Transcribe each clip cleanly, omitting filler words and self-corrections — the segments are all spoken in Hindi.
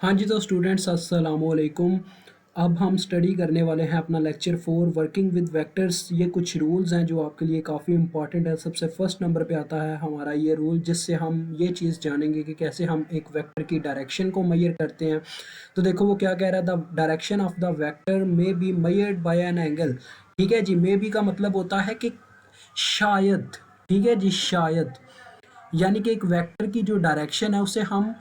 हाँ जी, तो स्टूडेंट्स अस्सलाम वालेकुम। अब हम स्टडी करने वाले हैं अपना लेक्चर 4 वर्किंग विद वेक्टर्स। ये कुछ रूल्स हैं जो आपके लिए काफ़ी इंपॉर्टेंट है। सबसे फर्स्ट नंबर पे आता है हमारा ये रूल, जिससे हम ये चीज़ जानेंगे कि कैसे हम एक वेक्टर की डायरेक्शन को मेजर करते हैं। तो देखो वो क्या कह रहा है, the direction of the vector may be measured by an angle. ठीक है जी, मे बी का मतलब होता है कि शायद। ठीक है जी, शायद यानी कि एक वेक्टर की जो डायरेक्शन है उसे हम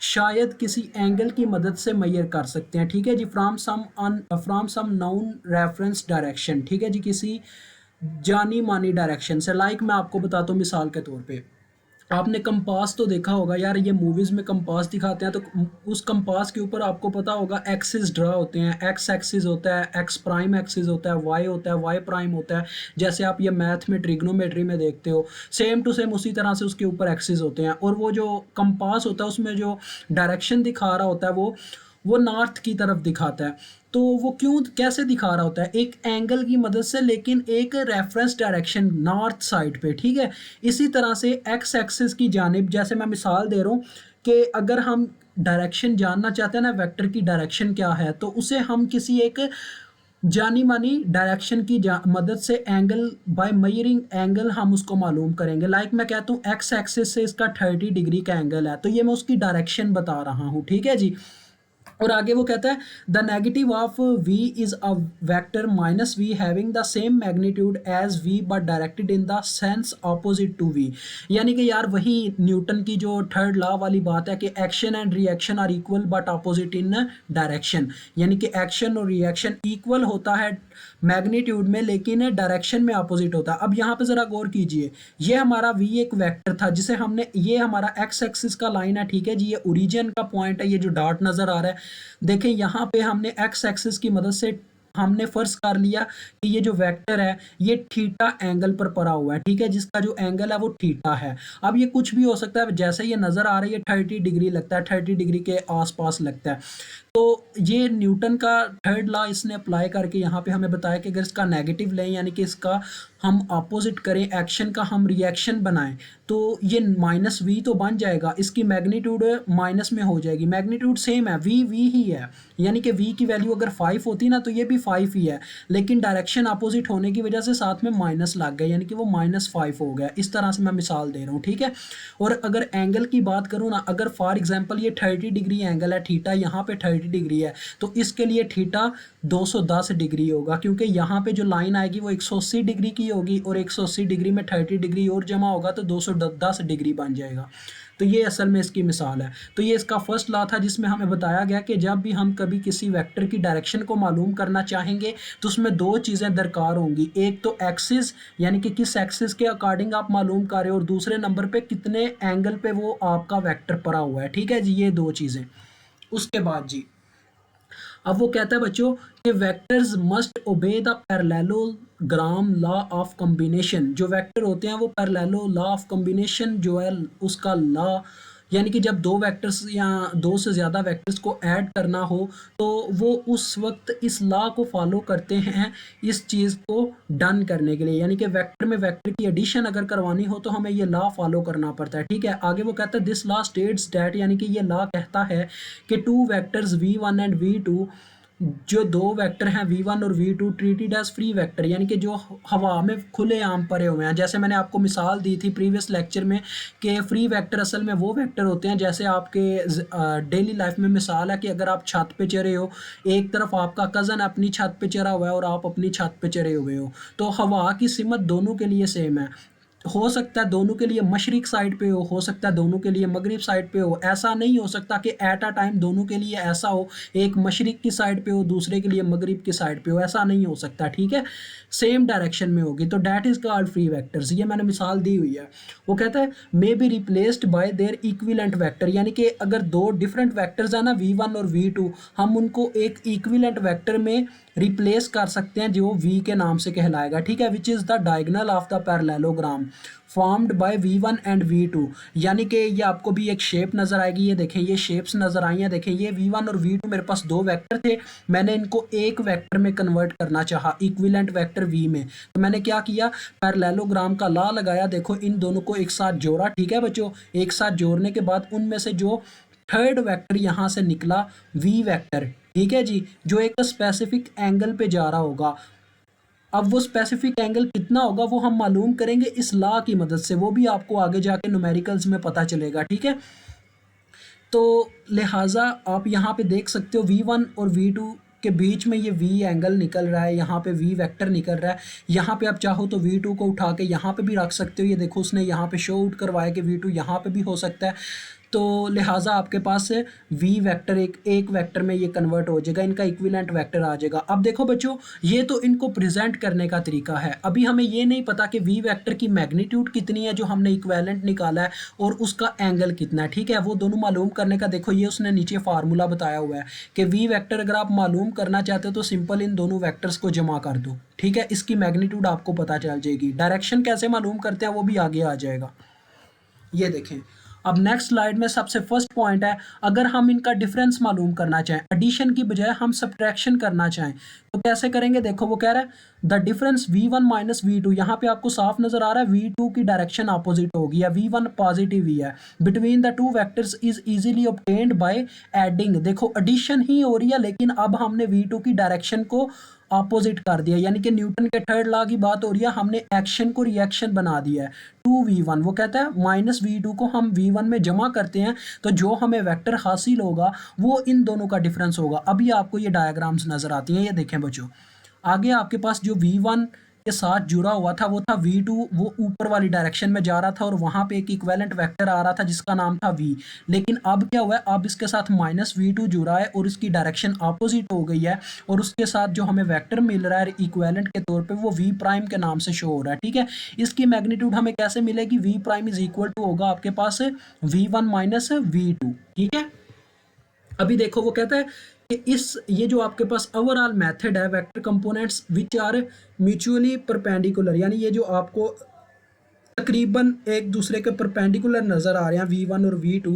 शायद किसी एंगल की मदद से मेजर कर सकते हैं। ठीक है जी, from some known reference direction. ठीक है जी, किसी जानी मानी डायरेक्शन से। लाइक मैं आपको बताता हूँ मिसाल के तौर पे, आपने कंपास तो देखा होगा यार, ये मूवीज में कंपास दिखाते हैं तो उस कंपास के ऊपर आपको पता होगा एक्सिस ड्रा होते हैं। एक्स एक्सिस होता है, एक्स प्राइम एक्सिस होता है, वाई होता है, वाई प्राइम होता है। जैसे आप ये मैथ में ट्रिग्नोमेट्री में देखते हो, सेम टू सेम उसी तरह से उसके ऊपर एक्सिस होते हैं। और वो जो कंपास होता है उसमें जो डायरेक्शन दिखा रहा होता है वो नॉर्थ की तरफ दिखाता है। तो वो क्यों कैसे दिखा रहा होता है? एक एंगल की मदद से, लेकिन एक रेफरेंस डायरेक्शन नॉर्थ साइड पे। ठीक है, इसी तरह से एक्स एक्सिस की जानिब, जैसे मैं मिसाल दे रहा हूँ कि अगर हम डायरेक्शन जानना चाहते हैं ना, वेक्टर की डायरेक्शन क्या है, तो उसे हम किसी एक जानी मानी डायरेक्शन की मदद से एंगल, बाय मेजरिंग एंगल हम उसको मालूम करेंगे। लाइक मैं कहता हूँ एक्स एक्सिस से इसका 30 डिग्री का एंगल है, तो ये मैं उसकी डायरेक्शन बता रहा हूँ। ठीक है जी। और आगे वो कहता है the negative of v is a vector minus v having the same magnitude as v but directed in the sense opposite to v। यानी कि यार वही न्यूटन की जो थर्ड लॉ वाली बात है कि action and reaction are equal but opposite in direction. यानी कि एक्शन और रिएक्शन इक्वल होता है मैग्नीट्यूड में, लेकिन डायरेक्शन में अपोजिट होता है। अब यहाँ पे जरा गौर कीजिए, ये हमारा v एक वेक्टर था जिसे हमने, ये हमारा x एक्सिस का लाइन है। ठीक है जी, ये ओरिजिन का पॉइंट है, ये जो डॉट नजर आ रहा है। देखें यहाँ पे हमने x एक्सिस की मदद से हमने फर्ज कर लिया कि ये जो वेक्टर है ये थीटा एंगल पर पड़ा हुआ है। ठीक है, जिसका जो एंगल है वो थीटा है। अब ये कुछ भी हो सकता है, जैसे ये नजर आ रहा है ये 30 डिग्री लगता है, 30 डिग्री के आसपास लगता है। तो ये न्यूटन का थर्ड लॉ इसने अप्लाई करके यहाँ पे हमें बताया कि अगर इसका नेगेटिव लें, यानी कि इसका हम अपोजिट करें, एक्शन का हम रिएक्शन बनाएं, तो ये माइनस वी तो बन जाएगा, इसकी मैग्नीट्यूड माइनस में हो जाएगी। मैग्नीट्यूड सेम है, वी वी ही है। यानी कि वी की वैल्यू अगर 5 होती ना तो ये भी 5 ही है, लेकिन डायरेक्शन अपोजिट होने की वजह से साथ में माइनस लग गया, यानी कि वो -5 हो गया। इस तरह से मैं मिसाल दे रहा हूँ। ठीक है, और अगर एंगल की बात करूँ ना, अगर फॉर एग्जाम्पल ये 30 डिग्री एंगल है, थीटा यहाँ पे 30 डिग्री है, तो इसके लिए थीटा 210 डिग्री होगा, क्योंकि यहाँ पे जो लाइन आएगी वो 180 डिग्री की होगी, और 180 डिग्री में 30 डिग्री और जमा होगा तो 210 डिग्री बन जाएगा। तो ये असल में इसकी मिसाल है। तो ये इसका फर्स्ट लॉ था जिसमें हमें बताया गया कि जब भी हम कभी किसी वेक्टर की डायरेक्शन को मालूम करना चाहेंगे तो उसमें दो चीज़ें दरकार होंगी। एक तो एक्सिस, यानी कि किस एक्सिस के अकॉर्डिंग आप मालूम कर रहे हो, और दूसरे नंबर पे कितने एंगल पे वो आपका वेक्टर पड़ा हुआ है। ठीक है जी, ये दो चीज़ें। उसके बाद जी, अब वो कहता है बच्चों कि vectors must obey the parallelogram law of combination. जो वेक्टर होते हैं वो पैरेललो लॉ ऑफ कॉम्बिनेशन जो है उसका लॉ, यानी कि जब दो वेक्टर्स या दो से ज़्यादा वेक्टर्स को ऐड करना हो तो वो उस वक्त इस लॉ को फॉलो करते हैं इस चीज़ को डन करने के लिए। यानी कि वेक्टर में वेक्टर की एडिशन अगर करवानी हो तो हमें ये लॉ फॉलो करना पड़ता है। ठीक है, आगे वो कहता है दिस लॉ स्टेट्स दैट, यानी कि ये लॉ कहता है कि two vectors v1 and v2, जो दो वेक्टर हैं v1 और v2 treated as free vector, यानी कि जो हवा में खुले आम पड़े हुए हैं। जैसे मैंने आपको मिसाल दी थी प्रीवियस लेक्चर में कि फ्री वेक्टर असल में वो वेक्टर होते हैं, जैसे आपके डेली लाइफ में मिसाल है कि अगर आप छत पे चढ़े हो, एक तरफ आपका कज़न अपनी छत पे चढ़ा हुआ है और आप अपनी छत पे चढ़े हुए हो, तो हवा की सिमत दोनों के लिए सेम है। हो सकता है दोनों के लिए मशरिक साइड पे हो सकता है दोनों के लिए मगरिब साइड पे हो। ऐसा नहीं हो सकता कि एट अ टाइम दोनों के लिए ऐसा हो, एक मशरिक की साइड पे हो दूसरे के लिए मगरिब की साइड पे हो, ऐसा नहीं हो सकता। ठीक है, सेम डायरेक्शन में होगी, तो that is called free vectors. ये मैंने मिसाल दी हुई है। वो कहता है may be replaced by there equivalent vector, यानी कि अगर दो डिफरेंट वेक्टर्स है ना v1 और v2, हम उनको एक इक्विवेलेंट वेक्टर में रिप्लेस कर सकते हैं जो v के नाम से कहलाएगा। ठीक है, which is the diagonal of the parallelogram formed by v1 and v2। यानी कि ये आपको भी एक शेप नजर आएगी, ये देखें ये शेप्स नजर आई हैं। देखें ये v1 और v2 मेरे पास दो वेक्टर थे, मैंने इनको एक वेक्टर में कन्वर्ट करना चाहा, इक्विवेलेंट वेक्टर v में। तो मैंने क्या किया, पैरेललोग्राम का लॉ लगाया। देखो इन दोनों को एक साथ जोड़ा। ठीक है बच्चों, एक साथ जोड़ने के बाद उनमें से जो थर्ड वेक्टर यहाँ से निकला वी वेक्टर, ठीक है जी, जो एक स्पेसिफिक एंगल पे जा रहा होगा। अब वो स्पेसिफिक एंगल कितना होगा वो हम मालूम करेंगे इस लॉ की मदद से, वो भी आपको आगे जाके न्यूमेरिकल्स में पता चलेगा, ठीक है। तो लिहाजा आप यहाँ पे देख सकते हो V1 और V2 के बीच में ये V एंगल निकल रहा है, यहाँ पे V वेक्टर निकल रहा है। यहाँ पे आप चाहो तो V2 को उठा के यहाँ पे भी रख सकते हो, ये देखो उसने यहाँ पे शो आउट करवाया कि V2 यहाँ पे भी हो सकता है। तो लिहाजा आपके पास V वेक्टर एक वेक्टर में ये कन्वर्ट हो जाएगा, इनका इक्विवेलेंट वेक्टर आ जाएगा। अब देखो बच्चों, ये तो इनको प्रेजेंट करने का तरीका है। अभी हमें ये नहीं पता कि V वेक्टर की मैग्नीट्यूड कितनी है जो हमने इक्विवेलेंट निकाला है, और उसका एंगल कितना है, ठीक है। वो दोनों मालूम करने का देखो ये उसने नीचे फार्मूला बताया हुआ है कि V वेक्टर अगर आप मालूम करना चाहते हो तो सिंपल इन दोनों वेक्टर्स को जमा कर दो, ठीक है। इसकी मैग्नीट्यूड आपको पता चल जाएगी। डायरेक्शन कैसे मालूम करते हैं वो भी आगे आ जाएगा। ये देखें, अब नेक्स्ट स्लाइड में सबसे फर्स्ट पॉइंट है, अगर हम इनका डिफरेंस मालूम करना चाहें, एडिशन की बजाय हम सब्ट्रैक्शन करना चाहें तो कैसे करेंगे। देखो वो कह रहा है the difference V1 minus V2, यहाँ पे आपको साफ नजर आ रहा है V2 की डायरेक्शन अपोजिट होगी या V1 पॉजिटिव ही है, between the two vectors is easily obtained by adding. देखो एडिशन ही हो रही है, लेकिन अब हमने V2 की डायरेक्शन को अपोजिट कर दिया, यानी कि न्यूटन के थर्ड लॉ की बात हो रही है, हमने एक्शन को रिएक्शन बना दिया है। 2V1 वो कहता है माइनस V2 को हम V1 में जमा करते हैं तो जो हमें वेक्टर हासिल होगा वो इन दोनों का डिफरेंस होगा। अभी आपको ये डायग्राम्स नजर आती हैं, ये देखें बच्चों। आगे आपके पास जो V1 के साथ जुड़ा हुआ था वो था V2, वो ऊपर वाली डायरेक्शन में जा रहा था और वहां पे एक इक्विवेलेंट वेक्टर आ रहा था जिसका नाम था V। लेकिन अब क्या हुआ है, अब इसके साथ माइनस V2 जुड़ा है और इसकी डायरेक्शन अपोजिट हो गई है, और उसके साथ जो हमें वेक्टर मिल रहा है इक्विवेलेंट के तौर पे वो V प्राइम के नाम से शो हो रहा है, ठीक है। इसकी मैग्नीट्यूड हमें कैसे मिलेगी, V prime is equal to होगा आपके पास V1 माइनस V2, ठीक है। अभी देखो वो कहता है कि इस ये जो आपके पास ओवरऑल मेथड है vector components which are mutually perpendicular, यानी ये जो आपको तकरीबन एक दूसरे के परपेंडिकुलर नजर आ रहे हैं V1 और V2,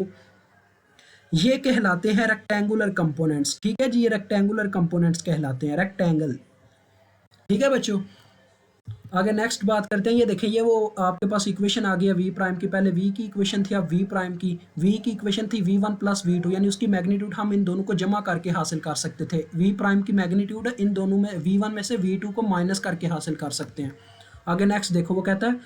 ये कहलाते हैं रेक्टेंगुलर कंपोनेंट्स, ठीक है जी। ये रेक्टेंगुलर कंपोनेंट्स कहलाते हैं, रेक्टेंगल, ठीक है बच्चों। आगे नेक्स्ट बात करते हैं, ये देखें ये वो आपके पास इक्वेशन आ गया V प्राइम की, पहले V की इक्वेशन थी, अब V प्राइम की। V की इक्वेशन थी V1 प्लस V2, यानी उसकी मैग्नीट्यूड हम इन दोनों को जमा करके हासिल कर सकते थे। V प्राइम की मैग्नीट्यूड इन दोनों में V1 में से V2 को माइनस करके हासिल कर सकते हैं। आगे नेक्स्ट देखो वो कहता है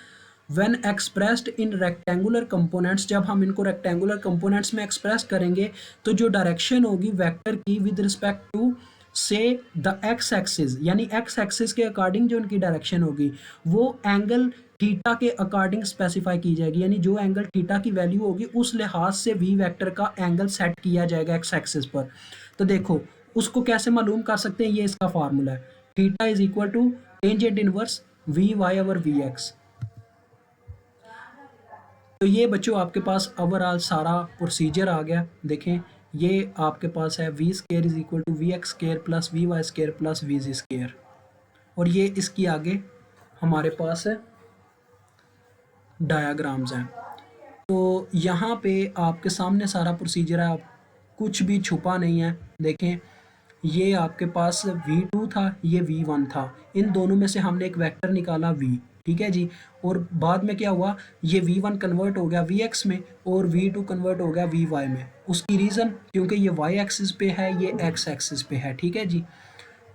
when expressed in rectangular components, जब हम इनको रेक्टेंगुलर कंपोनेंट्स में एक्सप्रेस करेंगे तो जो डायरेक्शन होगी वेक्टर की विद रिस्पेक्ट टू से द एक्स एक्सिस, यानी एक्स एक्सिस के अकॉर्डिंग जो उनकी डायरेक्शन होगी वो एंगल थीटा के अकॉर्डिंग स्पेसिफाई की जाएगी, यानी जो एंगल थीटा की वैल्यू होगी उस लिहाज से वी वेक्टर का एंगल सेट किया जाएगा एक्स एक्सिस पर। तो देखो उसको कैसे मालूम कर सकते हैं, ये इसका फार्मूला है, theta is equal to tangent inverse V Y over V X. तो ये बच्चों आपके पास ओवरऑल सारा प्रोसीजर आ गया। देखें ये आपके पास है V square is equal to V X square plus V Y square plus V Z square, और ये इसकी आगे हमारे पास है डायाग्राम्स हैं। तो यहाँ पे आपके सामने सारा प्रोसीजर है, कुछ भी छुपा नहीं है। देखें ये आपके पास V2 था, ये V1 था, इन दोनों में से हमने एक वेक्टर निकाला V, ठीक है जी। और बाद में क्या हुआ, ये V1 कन्वर्ट हो गया Vx में और V2 कन्वर्ट हो गया Vy में। उसकी रीज़न क्योंकि ये y एक्सिस पे है, ये x एक्सिस पे है, ठीक है जी।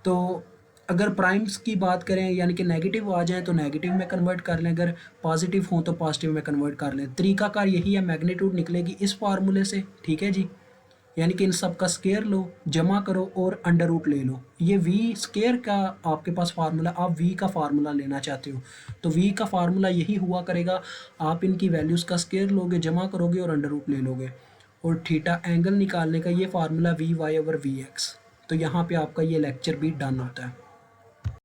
तो अगर प्राइम्स की बात करें यानी कि नेगेटिव आ जाए तो नेगेटिव में कन्वर्ट कर लें, अगर पॉजिटिव हो तो पॉजिटिव में कन्वर्ट कर लें। तरीकाकार यही है, मैग्नीट्यूड निकलेगी इस फार्मूले से, ठीक है जी। यानी कि इन सब का स्केयर लो, जमा करो और अंडर रूट ले लो। ये वी स्केयर का आपके पास फार्मूला, आप वी का फार्मूला लेना चाहते हो तो वी का फार्मूला यही हुआ करेगा, आप इनकी वैल्यूज़ का स्केयर लोगे, जमा करोगे और अंडर रूट ले लोगे। और थीटा एंगल निकालने का ये formula V Y over V X. तो यहाँ पे आपका ये लेक्चर भी डन होता है।